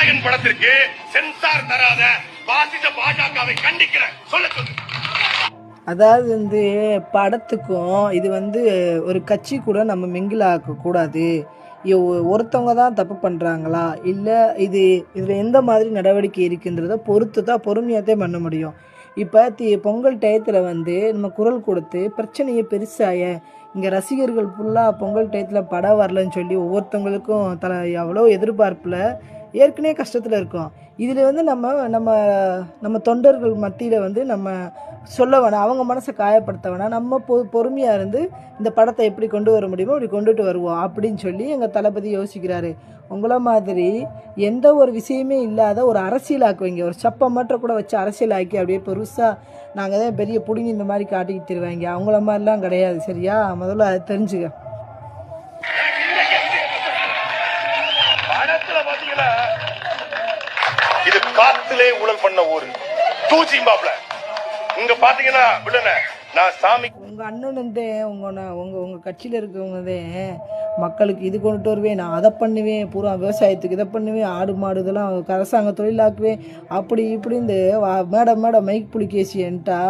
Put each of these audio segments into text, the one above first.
நாயகன் படத்திற்கு சென்சார் தராத பாசிச பாஜகவை கண்டிக்கிறேன் சொல்ல சொல்லு. அதாவது படத்துக்கும் இது ஒரு கட்சி கூட நம்ம மிங்கில் ஆக்கக்கூடாது. ஒருத்தவங்க தான் தப்பு பண்ணுறாங்களா இல்லை இதில் எந்த மாதிரி நடவடிக்கை இருக்குன்றதை பொறுத்து தான் பொறுமையாகத்தான் பண்ண முடியும். இப்போ பொங்கல் டயத்தில் நம்ம குரல் கொடுத்து பிரச்சனையை பெருசாக இங்கே ரசிகர்கள் ஃபுல்லாக பொங்கல் டயத்தில் படம் வரலன்னு சொல்லி ஒவ்வொருத்தவங்களுக்கும் எவ்வளோ எதிர்பார்ப்பில் ஏற்கனவே கஷ்டத்தில் இருக்கோம். இதில் நம்ம நம்ம நம்ம தொண்டர்கள் மத்தியில் நம்ம சொல்ல வேணாம், அவங்க மனசை காயப்படுத்த வேணாம், நம்ம பொறுமையாக இருந்து இந்த படத்தை எப்படி கொண்டு வர முடியுமோ அப்படி கொண்டுட்டு வருவோம் அப்படின்னு சொல்லி எங்கள் தளபதி யோசிக்கிறாரு. உங்களை மாதிரி எந்த ஒரு விஷயமே இல்லாத ஒரு அரசியலாக்குவீங்க, ஒரு சப்பை மாற்ற கூட வச்சு அரசியலாக்கி அப்படியே பெருசாக நாங்கள் தான் பெரிய பிடிங்கி இந்த மாதிரி காட்டிக்கிட்டு தருவாங்க. அவங்கள மாதிரிலாம் கிடையாது. சரியா? முதல்ல அதை தெரிஞ்சுக்க. இது காத்திலே ஊழல் பண்ண ஊரு தூசி பாப்ல. இங்க பாத்தீங்கன்னா விடல நான் சாமி உங்க அண்ணன் உங்க கட்சியில இருக்கவங்கதே மக்களுக்கு இது கொண்டுட்டு வருவேன், நான் அதை பண்ணுவேன், பூரா விவசாயத்துக்கு இதை பண்ணுவேன், ஆடு மாடு இதெல்லாம் அரசாங்க தொழிலாக்குவேன், அப்படி இப்படி இந்த மேடை மைக் புளிக்கேசின்ட்டா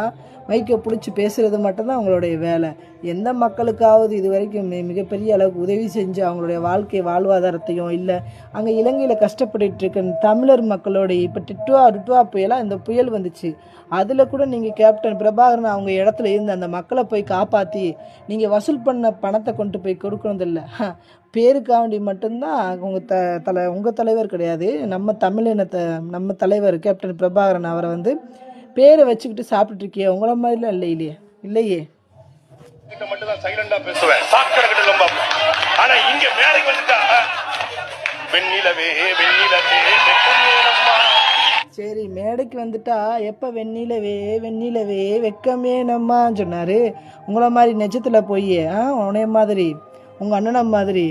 மைக்கை பிடிச்சி பேசுகிறது மட்டும்தான் அவங்களுடைய வேலை. எந்த மக்களுக்காவது இது வரைக்கும் மிகப்பெரிய அளவுக்கு உதவி செஞ்சு அவங்களுடைய வாழ்வாதாரத்தையும் இல்லை அங்கே இலங்கையில் கஷ்டப்பட்டு இருக்க தமிழர் மக்களோடைய இப்போ டிட்வா புயலாக இந்த புயல் வந்துச்சு, அதில் கூட நீங்கள் கேப்டன் பிரபாகரன் அவங்க இடத்துல இருந்து அந்த மக்களை போய் காப்பாற்றி நீங்கள் வசூல் பண்ண பணத்தை கொண்டு போய் கொடுக்கறதில்ல. பேருக்காண்டி மட்டும்தான் உங்கள் தலைவர் கிடையாது, நம்ம தமிழினத்தை நம்ம தலைவர் கேப்டன் பிரபாகரன் அவரை பேரை வச்சுக்கிட்டு சாப்பிட்டு இருக்கியே உங்கள மாதிரிலாம் இல்லையே. மட்டும்தான் சைலண்டா பேசுவேன், சாக்கடை கிட்ட. ஆனா இங்க மேடைக்கு வந்துட்டா வெண்ணிலவே வெண்ணிலவே. சரி, மேடைக்கு வந்துட்டா எப்போ வெண்ணிலவே வெக்கமே நம்மான்னு சொன்னார். உங்களை மாதிரி நெஜத்தில் போய் உனைய மாதிரி உங்கள் அண்ணனை மாதிரி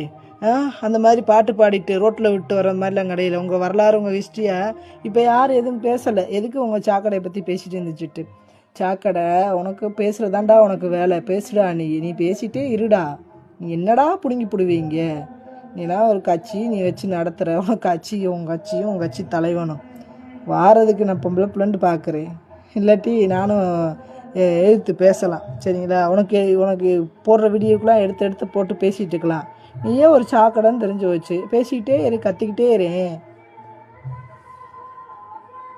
அந்த மாதிரி பாட்டு பாடிட்டு ரோட்டில் விட்டு வர மாதிரிலாம் கிடையாது. உங்கள் வரலாறு உங்கள் ஹிஸ்ட்ரியை இப்போ யாரும் எதுவும் பேசலை. எதுக்கு உங்கள் சாக்கடையை பற்றி பேசிட்டு இருந்துச்சுட்டு? சாக்கடை உனக்கு பேசுகிறதாண்டா உனக்கு வேலை, பேசுடா. நீ பேசிட்டே இருடா. நீ என்னடா பிடுங்கி பிடுவீங்க? நீலாம் ஒரு கட்சி நீ வச்சு நடத்துகிற, உனக்கு உங்கள் கட்சி தலைவனும் வாரதுக்கு நான் பொம்பளை பிள்ளைன்னு பார்க்குறேன். இல்லாட்டி நானும் எழுத்து பேசலாம். சரிங்களா? உனக்கு போடுற வீடியோக்கெலாம் எடுத்து போட்டு பேசிகிட்டு இருக்கலாம். நீயே ஒரு சாக்கடைன்னு தெரிஞ்சு வச்சு பேசிக்கிட்டே கத்திக்கிட்டே இரு.